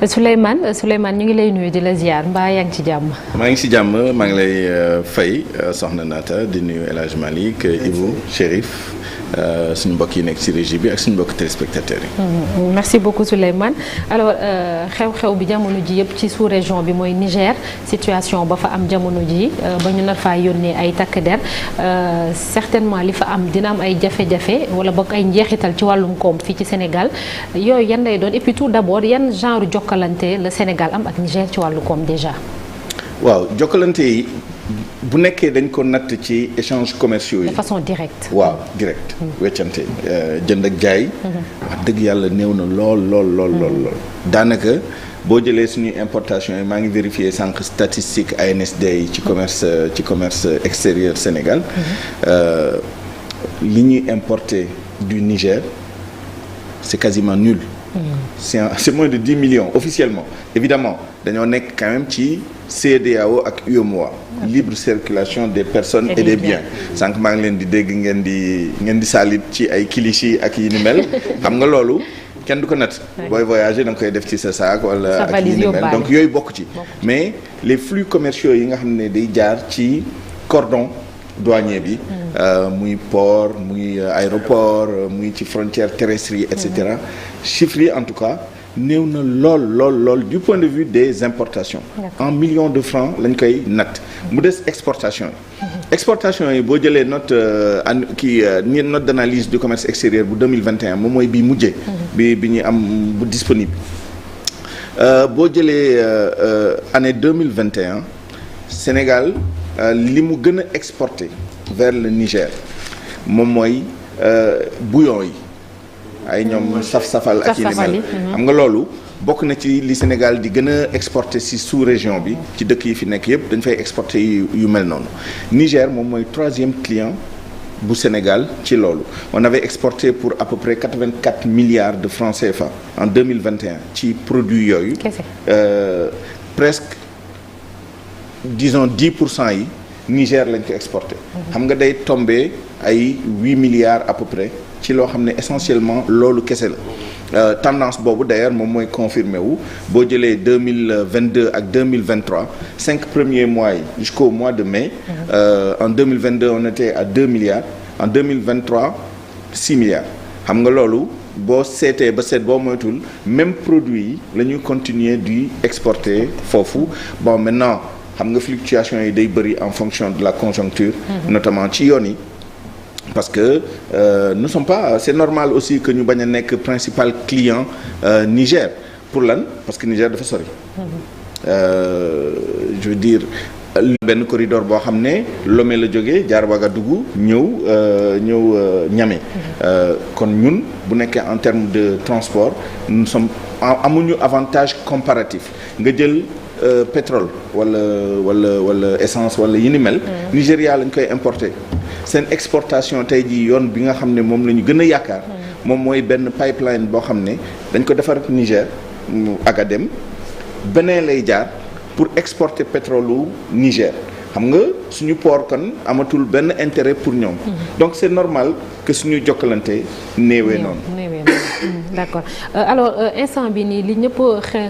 Souleymane ñu ngi lay nuyu di la ziar mbaa yaa ngi ci jàmm. maa ngi ci jàmm maa ngi lay fay soxna Naata di nuyu El Hadj Malick Ibou Chérif suñu mbokk yi nekk ci régie bi ak suñu mbokk téléspectateurs yi. merci beaucoup Souleymane alors xew-xew bi jamono ji yëpp ci sous-région bi mooy Niger situation ba fa am jamono ji ba ñu nar faa yónnee ay takk der certainement li fa am dina am ay jafe-jafe wala boog ay njeexital ci wàllum koom fii ci Sénégal yooyu yan lay doon et puis tout d'abord yan genre jokkalante la Sénégal am ak Niger ci wàllu koom déjà. waaw jokkalante yi bu nekkee dañ ko natt ci échanges commerciaux yi. de façon directe. waaw direct. weccante jënd ak jaay. wax dëgg yàlla néew na lool. daanaka boo jëlee suñuy importation yi maa ngi vérifier sànq statistique ANSD yi ci commerce extérieur Sénégal. li ñuy importer du Niger c'est quasiment nul. c'est moins de 10 millions officiellement évidemment dañoo nekk quand même ci CEDEAO ak UEMOA libre circulation des personnes et des biens sànq maa ngi leen di dégg ngeen di saalit ci ay kilishi ak yi ni mel xam nga loolu kenn du ko natt booy voyager da nga koy def ci sa saak wala ak yi ni mel donc yooyu bokk ci mais les flux commerciaux yi nga xam ne day jaar ci cordon douanier bi muy port muy aéroport muy ci frontière terrestre yi et cetera chiffres yi en tout cas néew na lool du point de vue des importations en millions de francs lañ koy natt mu des exportation yi boo jëlee note note d'analyse du commerce extérieur bu 2021 moom mooy bii mujjee bi ñu am bu disponible boo jëlee année 2021 Sénégal li mu gën a exporté vers le Niger moom mooy bouillon yi ay ñoom saf-safal ak yi ni mel xam nga loolu bokk na ci li Sénégal di gën a exporté ci sous-région bi ci dëkk yi fi nekk yëpp dañ fay exporté yu mel noonu Niger moom mooy 3e client bu Sénégal ci loolu on avait exporté pour à peu près 84 milliards de francs CFA en 2021 ci produits yooyu presque disons 10% yi Niger lañ ko exporté xam nga day tombé ay 8 milliards à peu près ci loo xam ne essentiellement loolu kese la tendance boobu d'ailleurs moom mooy confirmé wu boo jëlee 2022 ak 2023 5 premiers mois yi jusqu'au mois de mai en 2022 on était à 2 milliards en 2023 6 milliards xam nga loolu boo seetee ba seet boo moytul même produit yi la ñuy continuer di exporter foofu bon maintenant xam nga fluctuation yi day bëri en fonction de la conjoncture notamment ci yoon yi parce que nous sommes pas c'est normal aussi que ñu bañ a nekk principal client Niger pour lan parce que Niger dafa sori je veux dire benn corridor boo xam ne Lomé la jógee jaar Ouagadougou ñëw Niamey kon ñun bu nekkee en termes de transport nous sommes amuñu avantage comparatif nga jël pétrole wala essence wala yi ni mel Nigéria lañ koy importer seen exportation tey jii yoon bi nga xam ne moom la ñu gën a yaakaar moom mooy benn pipeline boo xam ne dañ ko defar Niger Agadem beneen lay jaar pour exporter pétrole u Niger xam nga suñu port kon amatul benn intérêt pour ñoom donc c'est normal que suñu jokkalante néewee noonu d'accord alors instant bi nii li ñëpp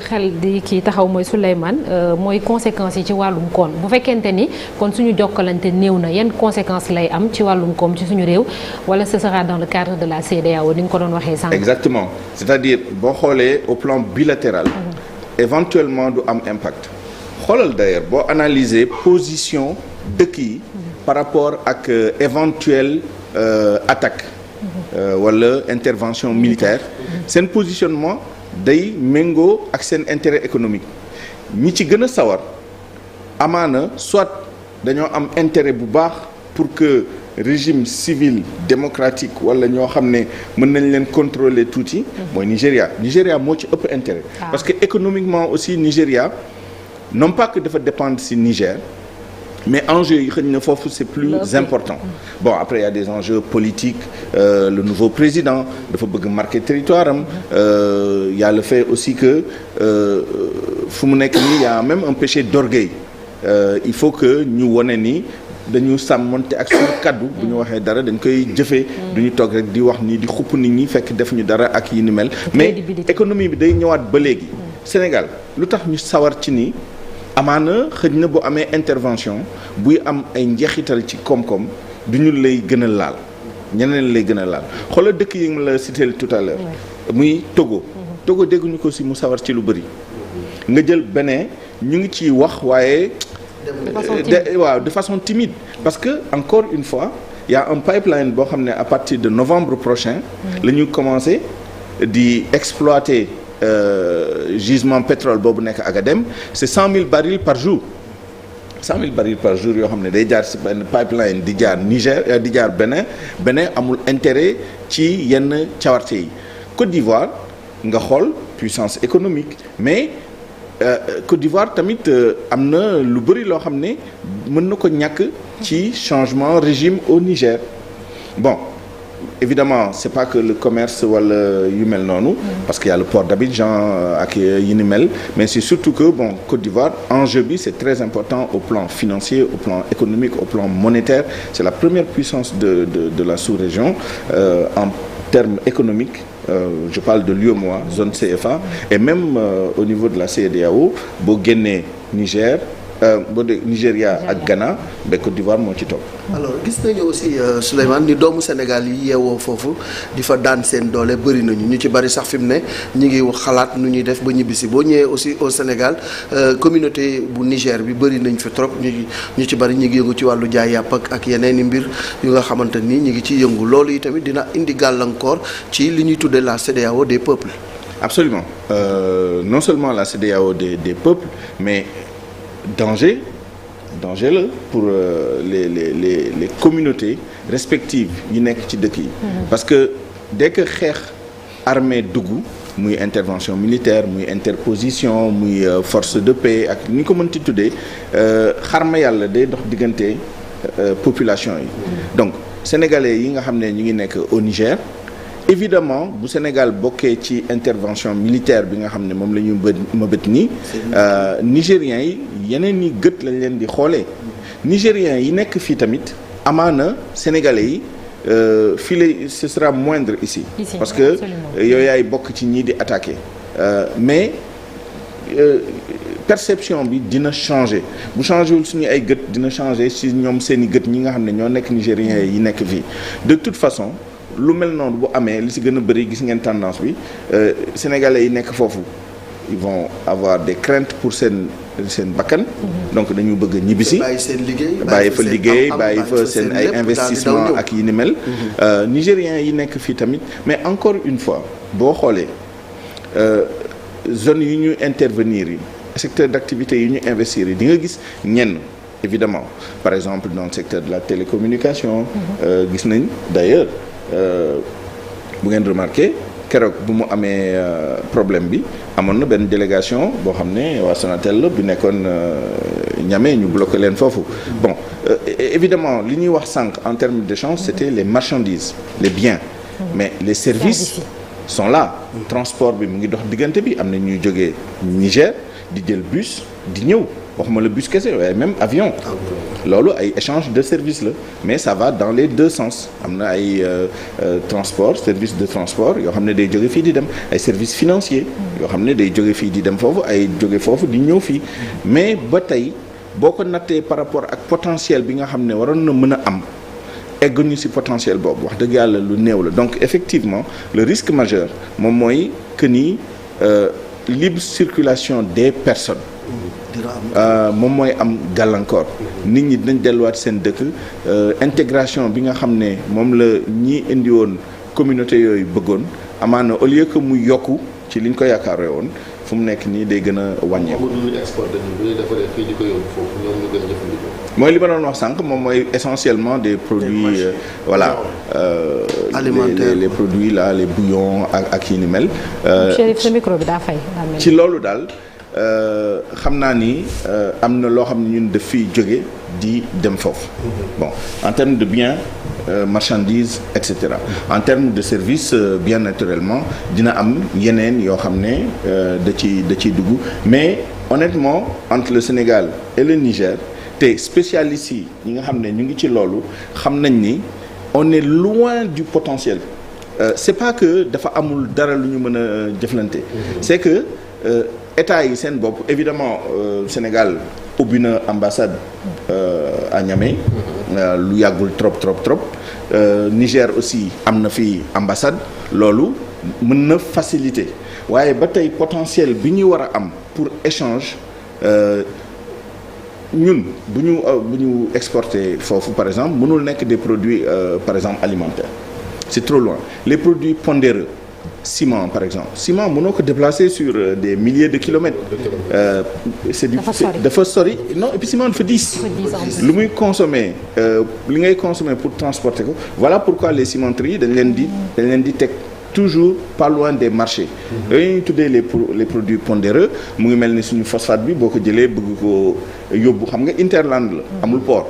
xel di kii taxaw mooy Souleymane mooy conséquences yi ci wàllum koom bu fekkente ni kon suñu jokkalante néew na yan conséquences lay am ci wàllum koom ci suñu réew wala ce sera dans le cadre de la CEDEAO ni nga ko doon waxee sànq. exactement c'est-à-dire boo xoolee au plan bilatéral éventuellement du am impact xoolal d'ailleurs boo analyser position dëkk yi par rapport ak éventuelle attaque wala intervention militaire seen positionnement day méngoo ak seen intérêt économique ñi ci gën a sawar amaana soit dañoo am intérêt bu baax pour que régime civil démocratique wala ñoo xam ne mën nañ leen contrôler tuuti mooy Nigéria moo ci ëpp intérêt parce que économiquement aussi Nigéria non pas que dafa dépendre ci Niger mais enjeux yi xëy na foofu c'est plus important bon après il y a des enjeux politiques le nouveau président dafa bëgg marquer territoire am il y a le fait aussi que fu mu nekk nii il y a même un péché d'orgueil il faut que ñu wone ni dañu sàmmonte ak suñu kaddu bu ñu waxee dara dañ koy jëfee duñu toog rek di wax ni di xupp nit ñi fekk def ñu dara ak yi ni mel mais économie bi day ñëwaat ba léegi Sénégal lu tax ñu sawar ci ni amaana xëj na bu amee intervention buy am ay njeexital ci koom-koom du ñu lay gën a laal ñeneen lay gën a laal xoolal dëkk yi ma la cité tout à l'heure muy Togo. Togo dégguñu ko si mu sawar ci lu bëri. nga jël Bénin ñu ngi ciy wax waaye. de façon timide parce que encore une fois il y a un pipeline boo xam ne à partir de novembre prochain la ñu commencé di exploiter gisement pétrole boobu nekk Agadem c'est 100 000 barils par jour 100 000 barils par jour yoo xam ne day jaar ci benn pipeline di jaar Niger di jaar Bénin amul intérêt ci yenn cawarte yi Côte d'Ivoire nga xool puissance économique mais Côte d'Ivoire tamit am na lu bëri loo xam ne mën na ko ñàkk ci changement régime au Niger bon évidemment c'est pas que le commerce wala yu mel noonu parce qu'il y a le port d'Abidjan ak yi ni mel mais c'est surtout que bon Côte d'Ivoire enjeu bi c'est très important au plan financier au plan économique au plan monétaire c'est la première puissance de la sous-région en termes économiques je parle de l'UEMOA zone CFA et même au niveau de la CEDEAO boo génnee Niger boo dee Nigéria ak Ghana ba Côte d'Ivoire moo ci topp. alors gis nañu aussi Souleymane ni doomu Sénégal yi yeewoo foofu di fa daan seen doole bëri nañu ñu ci bëri sax fi mu ne ñu ngi xalaat nu ñuy def ba ñibbisi boo ñëwee aussi au Sénégal communauté bu Niger bi bëri nañ fi trop ñu ci bëri ñu ngi yëngu ci wàllu jaay yàpp ak yeneen i mbir yu nga xamante ni ñu ngi ciy yëngu loolu yi tamit dina indi gàllankoor ci li ñuy tuddee la CEDEAO des peuples. absolument non seulement la CEDEAO des peuples mais. danger la pour les communautés respectives yi nekk ci dëkk yi parce que dès que xeex armée dugg muy intervention militaire muy interposition muy force de paix ak ni ñu ko mënti tuddee xarma yàlla day dox diggante population yi donc sénégalais yi nga xam ne ñu ngi nekk au Niger évidemment bu Sénégal bokkee ci intervention militaire bi nga xam ne moom la ñu mëbët nii nigériens yi yeneen ñi gët lañ leen di xoolee nigériens yi nekk fii tamit amaana sénégalais yi fii lay ce sera moindre ici parce que yow yaay bokk ci ñii di attaquer mais perception bi dina changer bu changé wul suñu ay gët dina changer si ñoom seen i gët ñi nga xam ne ñoo nekk nigériens yi nekk fii de toute façon lu mel noonu bu amee li ci gën a bëri gis ngeen tendance bi sénégalais yi nekk foofu ils vont avoir des craintes pour seen bakkan donc dañu bëgg ñibbisi bàyyi fa liggéey bàyyi fa seen ay investissement ak yi ni mel nigériens yi nekk fii tamit mais encore une fois boo xoolee zone yi ñu intervenir yi secteur d'activité yi ñu investir yi di nga gis ñenn évidemment par exemple dans le secteur de la télécommunication gis nañ d'ailleurs bu ngeen remarqué keroog bu mu amee problème bi amoon na benn délégation boo xam ne waa Sonatel la bu nekkoon Niamey ñu bloqué leen foofu bon évidemment li ñuy wax sànq en termes d'échange c'était les marchandises les biens mais les services sont là transport bi mu ngi dox diggante bi am na ñuy jógee Niger di jël bus di ñëw waxuma la bus kese waaye même avion loolu ay échange de services la mais ça va dans les deux sens am na ay transport service de transport yoo xam ne day jóge fii di dem ay services financiers yoo xam ne day jóge fii di dem foofu ay jóge foofu di ñëw fii mais ba tey boo ko nattee par rapport ak potentiel bi nga xam ne waroon na mën a am egguñu ci potentiel boobu wax dëgg yàlla lu néew la donc effectivement le risque majeur moom mooy que ni libre circulation des personnes moom mooy am gàllankoor nit ñi dinañ delluwaat seen dëkk intégration bi nga xam ne moom la ñi indi woon communauté yooyu bëggoon amaana au lieu que mu yokku ci liñ ko yaakaaree woon fu mu nekk nii day gën a wàññeeku. mooy li ma doon wax sànq moom mooy essentiellement des produits voilà alimentaires les produits là les bouillons ak yi ni mel. Chérif sa micro bi daa fay. ci loolu daal xam naa ni am na loo xam ne ñun daf fiy jóge di dem foofu. bon en termes de biens marchandises et cetera en termes de services bien naturellement dina am yeneen yoo xam ne da ciy dugg mais honnêtement entre le Sénégal et le Niger te spécialistes yi ñi nga xam ne ñu ngi ci loolu xam nañ ni on est loin du potentiel c'est pas que dafa amul dara lu ñu mën a jëflante c'est que état yi seen bopp évidemment Sénégal ubbi na ambassade à Niamey lu yàggul trop Niger aussi am na fi ambassade loolu mën na faciliter waaye ba tey potentiel bi ñu war a am pour échange ñun bu ñu exporter foofu par exemple mënul nekk des produits par exemple alimentaires c'est trop loin les produits pondéreux ciment par exemple ciment mënoo ko déplacer sur des milliers de kilomètres dafa sori non et puis ciment dafa diis lu muy consommer li ngay consommer pour transporter ko voilà pourquoi les cimenteries dañ leen di teg toujours pas loin des marchés yooyu ñuy tuddee les produits pondéreux mu ngi mel ni suñu phosphate bi boo ko jëlee bëgg ko yóbbu xam nga interland la amul port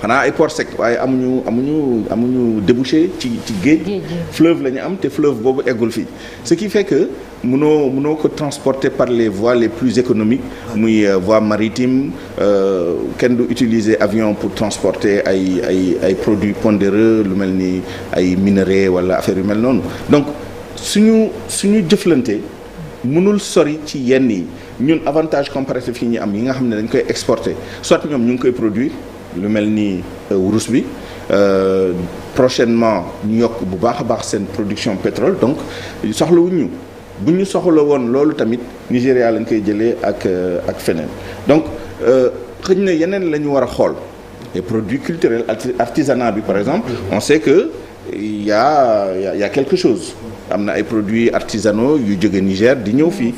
xanaa ay port sec waaye amuñu débouché ci géej fleuve la ñu am te fleuve boobu eggul fii ce qui fait que mënoo ko transporter par les voies les plus économiques muy voie maritime kenn du utiliser avion pour transporter ay produits pondéreux lu mel ni ay minerais wala affaire yu mel noonu donc suñu jëflante mënul sori ci yenn yi ñun avantage comparatif yi ñu am yi nga xam ne dañ koy exporter soit ñoom ñu ngi koy produire lu mel ni wurus bi prochainement ñu yokk bu baax a baax seen production pétrole donc soxlawuñ ñu bu ñu soxla woon loolu tamit Nigéria lañ koy jëlee ak feneen donc xëy na yeneen la ñu war a xool les produits culturels artisanat bi par exemple on sait que il y a quelque chose am na ay produits artisanaux yu jóge Niger di ñëw fii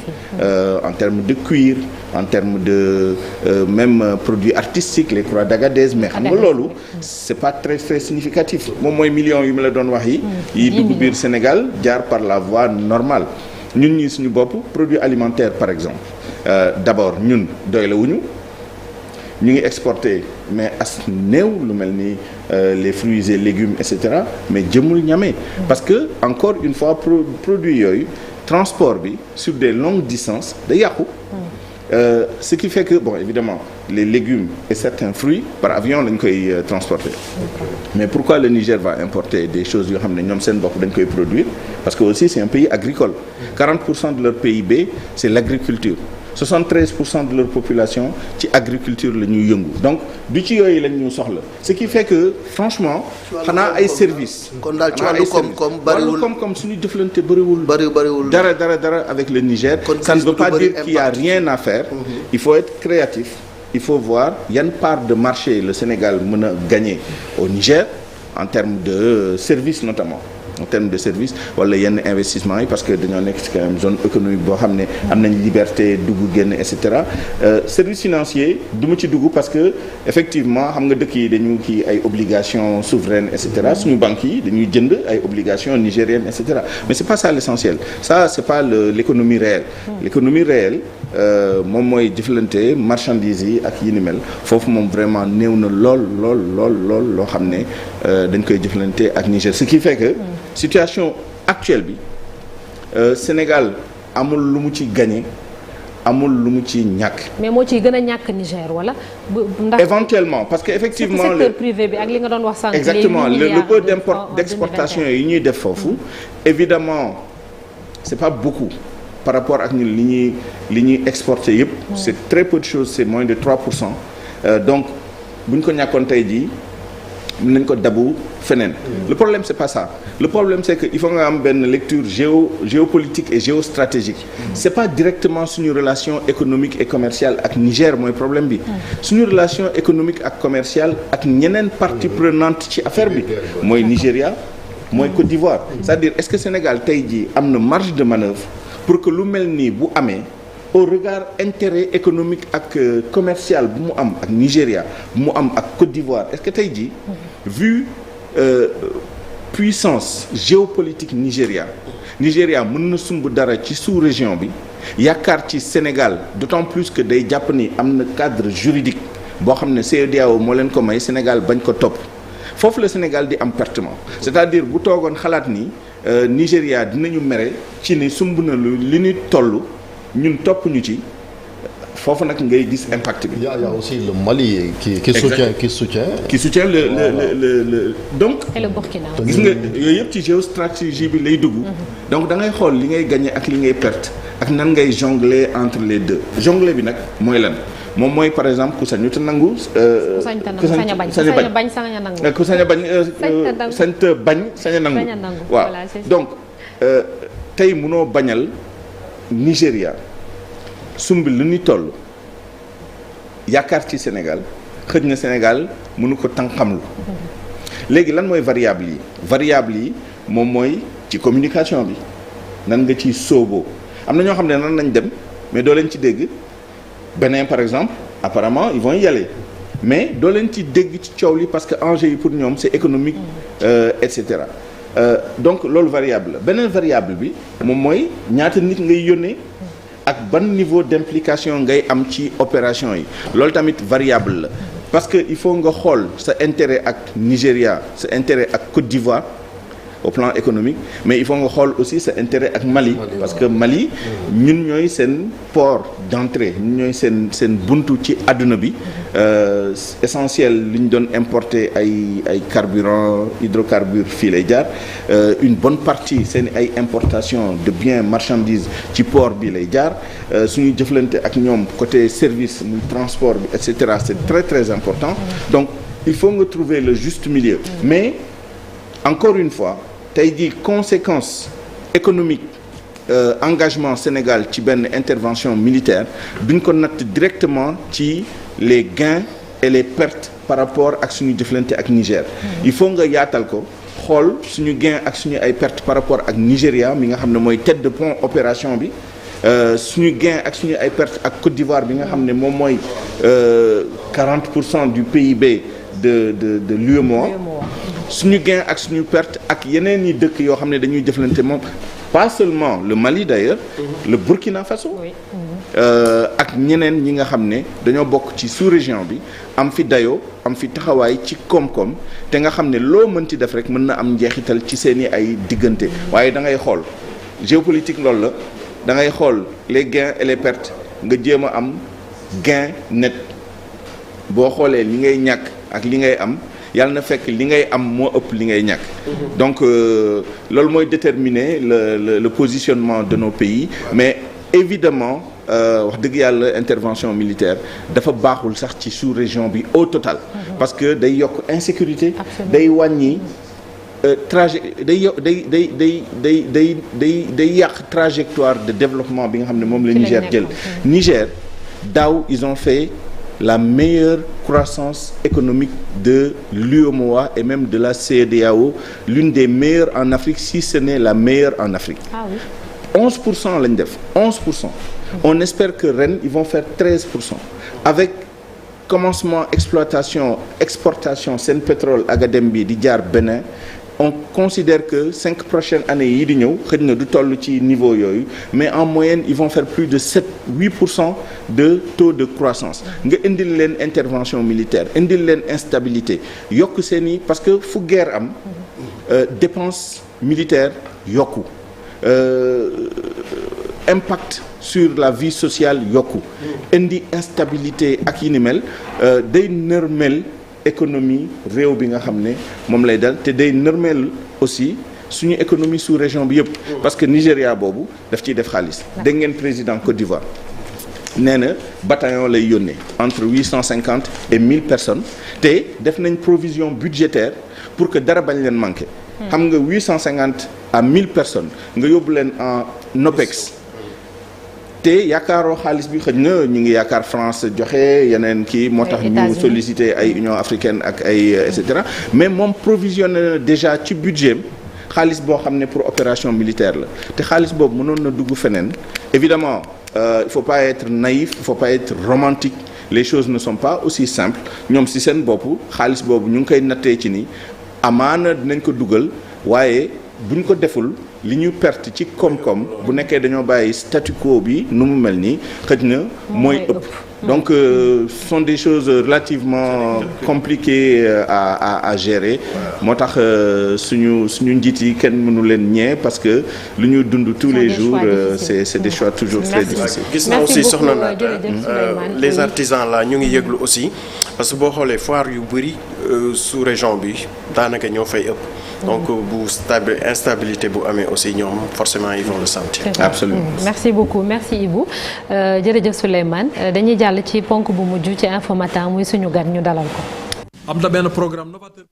en termes de cuir en termes de même produits artistiques les croix d'Agadez mais xam nga loolu c'est pas très significatif moom mooy millions yu ma la doon wax yi dugg biir Sénégal jaar par la voie normale ñun ñi suñu bopp produits alimentaires par exemple d'abord ñun doylewuñu ñu ngi exporter mais as néew lu mel ni les fruits et légumes et cetera mais jëmul Niamey parce que encore une fois produits yooyu transport bi sur des longues distances da yàqu ce qui fait que bon évidemment les légumes et certains fruits par avion lañ koy transporter mais pourquoi le Niger va importer des choses yoo xam ne ñoom seen bopp dañ koy produire parce que aussi c'est un pays agricole 40% de leur PIB c'est l'agriculture 73% de leur population ci agriculture la ñuy yëngu donc du ci yooyu lañ ñu soxla ce qui fait que franchement xanaa ay services kon daal ci wàllu koom-koom bariwul koom-koom suñu jëflante bëriwul dara avec le Niger ça ne veut pas dire qu'il y a rien à faire il faut être créatif il faut voir yan part de marché le Sénégal mën a gagner au Niger en termes de services notamment en termes de service wala yenn investissement yi parce que dañoo nekk ci quand même zone économique boo xam ne am nañ liberté dugg génn et cetera service financier du ma ci dugg parce que effectivement xam nga dëkk yi dañu kii ay obligations souveraines et cetera suñu banques yi dañuy jënd ay obligations nigériennes et cetera mais c'est pas ça l'essentiel ça c'est pas l'économie réelle l'économie réelle moom mooy jëflante marchandises yi ak yi ni mel foofu moom vraiment néew na lool loo xam ne dañ koy jëflante ak Niger ce qui fait que situation actuelle bi Sénégal amul lu mu ci gagné amul lu mu ci ñàkk. mais moo ciy gën a ñàkk Niger wala. ndax éventuellement parce que effectivement secteur privé bi ak li nga doon wax sànq. exactement le peu d'exportation yi ñuy def foofu. évidemment c'est pas beaucoup par rapport ak ñun li ñuy exporter yëpp. c'est très peu de choses c'est moins de 3%. Donc bu ñu ko ñàkkoon tey jii. mën nañ ko dabu feneen le problème c'est pas ça le problème c'est que il faut nga am benn lecture géopolitique et géostratégique c'est pas directement suñu relation économique et commerciale ak Niger mooy problème bi suñu relation économique ak commerciale ak ñeneen partie prenante ci affaire bi mooy Nigeria mooy Côte d'Ivoire c'est-à-dire est-ce que Sénégal tey jii am na marge de manœuvre pour que lu mel nii bu amee au regard intérêt économique ak commercial bu mu am ak Nigeria bu mu am ak Côte d'Ivoire est-ce que tey jii vu puissance géopolitique Nigeria mën na sumb dara ci sous-région bi yaakaar ci Sénégal d'autant plus que day jàpp ni am na cadre juridique boo xam ne CEDEAO moo leen ko may Sénégal bañ ko topp foofu la Sénégal di am pertement c'est-à-dire bu toogoon xalaat ni Nigeria dinañu mere ci ni sumb na li ñuy toll ñun topp ñu ci foofu nag ngay gis impact bi. Il y a aussi le Mali qui soutient le donc. et le Burkina. gis nga yooyu yëpp ci géostratégie bi lay dugg. donc da ngay xool li ngay gagner ak li ngay perte ak nan ngay jongler entre les deux jongler bi nag mooy lan moom mooy par exemple ku sañu te nangu. ku sañ a bañ sañ a nangu. ku sañ a bañ sañ te bañ sañ a nangu. waaw donc tey munoo bañal Nigéria. sumb lu ñu toll yaakaar ci Sénégal xëj na Sénégal mënu ko tànqamlu léegi lan mooy variable yi moom mooy ci communication bi nan nga ciy sóoboo am na ñoo xam ne nan nañ dem mais doo leen ci dégg Bénin par exemple apparemment ils vont y aller mais doo leen ci dégg ci coow li parce que enjeu yi pour ñoom c'est économique et cetera donc loolu variable la beneen variable bi moom mooy ñaata nit ngay yónnee ak ban niveau d'implication ngay am ci opération yi loolu tamit variable la parce que il faut nga xool sa intérêt ak Nigéria sa intérêt ak Côte d'Ivoire au plan économique mais il faut nga xool aussi sa intérêt ak Mali parce que Mali ñun ñooy seen port d'entrée ñun ñooy seen buntu ci àdduna bi essentiel li ñu doon importer ay carburant hydrocarbures fii lay jaar une bonne partie seen ay importation de biens marchandises ci port bi lay jaar suñuy jëflante ak ñoom côté service muy transport bi et cetera c'est très très important donc il faut nga trouver le juste milieu mais encore une fois tey jii conséquences économiques engagement Sénégal ci benn intervention militaire duñ ko natt directement ci les gains et les pertes par rapport ak suñu jëflante ak Niger il faut nga yaatal ko xool suñu gain ak suñu ay pertes par rapport ak Nigéria mi nga xam ne mooy tête de pont opération bi suñu gain ak suñu ay pertes ak Côte d'Ivoire bi nga xam ne moom mooy 40% du PIB de l'UEMOA suñu gain ak suñu perte ak yeneen i dëkk yoo xam ne dañuy jëflante moom pas seulement le Mali d'ailleurs le Burkina Faso ak ñeneen ñi nga xam ne dañoo bokk ci sous-région bi am fi dayoo am fi taxawaay ci koom-koom te nga xam ne loo mënti def rek mën na am njeexital ci seeni ay diggante waaye da ngay xool géopolitique loolu la da ngay xool les gains et les pertes nga jéem a am gain net boo xoolee li ngay ñàkk ak li ngay am yàlla na fekk li ngay am moo ëpp li ngay ñàkk donc loolu mooy déterminer le positionnement de nos pays mais évidemment wax dëgg yàlla intervention militaire dafa baaxul sax ci sous-région bi au total parce que day yokk insécurité day wàññi day yàq trajectoire de développement bi nga xam ne moom la Niger jël Niger daaw ils ont fait la meilleure croissance économique de l'UEMOA et même de la CEDEAO, l'une des meilleures en Afrique, si ce n'est la meilleure en Afrique. Ah oui. 11% lañ def 11%. On espère que ren ils vont faire 13%. Avec commencement exploitation exportation seen pétrole Agadem bi di jaar Bénin on considère que 5 prochaines années yi di ñëw xëy na du toll ci niveau yooyu mais en moyenne ils vont faire plus de 8% de taux de croissance nga indil leen intervention militaire indil leen instabilité yokk seeni parce que fu guerre am dépense militaire yokku impact sur la vie sociale yokku indi instabilité ak yi ni mel day nërmel économie réew bi nga xam ne moom lay dal te day nërmeel aussi suñu économie sous région bi yëpp parce que Nigéria boobu daf ciy def xaalis dégg ngeen président Côte d'Ivoire nee na bataillon lay yónnee entre 850 et 1000 personnes te def nañ provision budgétaire pour que dara bañ leen manqué xam nga 850 à 1000 personnes nga yóbbu leen en OPEX te yaakaaroo xaalis bi xëj na ñu ngi yaakaar France joxe yeneen kii moo tax ñu sollicité ay Union africaine ak ay et cetera mais moom provisionné na déjà ci budget xaalis boo xam ne pour opération militaire la te xaalis boobu mënoon na dugg feneen évidemment il faut pas être naïf il faut pas être romantique les choses ne sont pas aussi simples ñoom ci seen bopp xaalis boobu ñu ngi koy nattee ci ni amaana dinañ ko dugal waaye buñ ko deful li ñu perte ci koom-koom bu nekkee dañoo bàyyi statu quo bi nu mu mel nii xëj na mooy ëpp donc ce sont des choses relativement compliquées à gérer moo tax suñu njiit yi kenn mënu leen ñee parce que lu ñu dund tous les jours c'est des choix toujours très difficiles. gis naa aussi soxna na les artisans là ñu ngi yëglu aussi parce que boo xoolee foire yu bëri sous région bi daanaka ñoo fay ëpp. donc bu instabilité bu amee aussi ñoom forcément ils vont le sentir. Absolument. Merci beaucoup merci Ibou jërëjëf Souleymane dañuy jàll ci ponk bu mujj ci Infos Matin muy suñu gan ñu dalal ko. am na benn programme novateur.